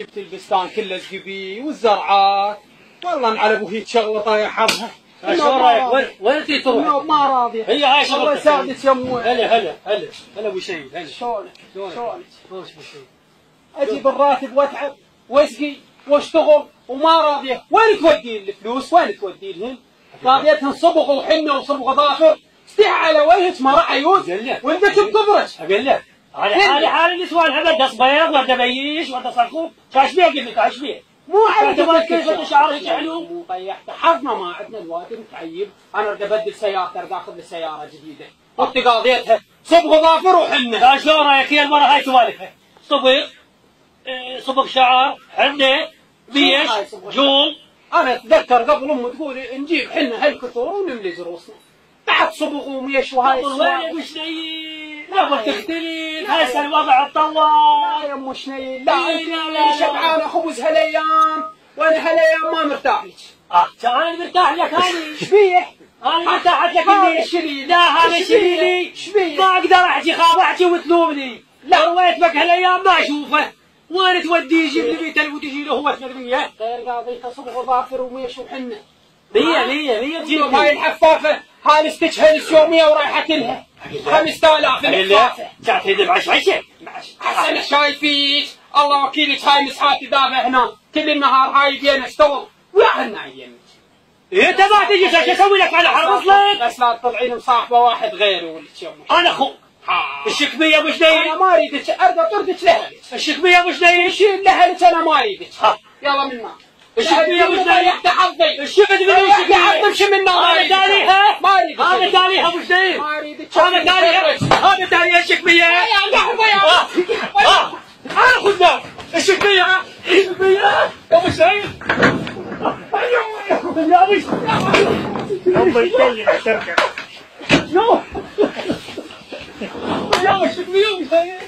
جبت البستان كله زقبي والزرعات، والله انعلب وهي شغلطه يا حظها. شو رايك؟ وين تريد تروح؟ ما راضي. هي هاي شغلتك. الله يساعدك يا امي. هلا ابو شيء. هلا شلونك؟ ابو شيء؟ اجي بالراتب واتعب واسقي واشتغل وما راضيه، وين تودين الفلوس؟ وين تودينهن؟ راضيتهن صبغ وحنه وصبغ ظافر، استيح على وجهك ما راح عيوز وانت بكبرك. اقول لك هذه حال النسوان هذا دس بيض ولا بيش ولا صرخوب، شاش بيه قلت لك عاش بيه؟ مو عيب كيف شعرك حلو؟ مو طيحت حظنا ما عندنا الوادر متعيب، انا اريد ابدل سيارتي، اريد اخذ لي سياره جديده، وانت قاضيتها صبغ ظافر وحنه. شلون رايك هي المره هاي توالفها؟ صبغ شعر، حنه، بيش، جول. انا اتذكر قبل امي تقول نجيب حنه هالكثر ونملي رؤوسنا، بعد صبغ وميش وهاي وين يا ابو شنيل؟ لا تختلف، هسه الوضع اتطور. يا ام شنيل لا انت شبعانه خبز هالايام، وانا هالايام ما مرتاح لك. انا مرتاح لك انا. ايش بيه؟ انا مرتاح لك اني لا هذا شبيلي. ما اقدر احكي خاف احكي وتلومني. لا رويت بك هالايام ما اشوفه. وين تودي يجيب لي بيت وتجي له هو 800. غير قاضيته صبغ ظافر وميش وحنه. 100 تجيب هاي الحفافه هاي استجهل اليوميه ورايحه كلها 5000 الحفافه. تعطي ذي بعشعشه. احسن شايفيك، الله وكيلك هاي مسحات دابه هنا كل النهار هاي بين اشتغل وياهلنا عينك. انت ما تجي شو اسوي لك على حرب اصلك؟ بس لا تطلعين مصاحبه واحد غيري ولك يا امي. انا اخوك. الشكمية ابو شنيل. انا ما اريدك، اريد اطردك لهلك. الشكمية ابو شنيل. شيل لهلك انا ما اريدك. يلا منا. الشكمية ابو شنيل. ريحت حظي. الشبد من الشكمية. امشي منا. انا تاريخها. ما اريدك. انا تاريخها ابو شنيل. ما اريدك. انا تاريخها. انا تاريخ الشكمية. يا لحظه يا انا خذها. الشكمية. ابو شنيل. يا ابو شنيل. ابو شنيل تركب. يا الشكمية ابو شنيل.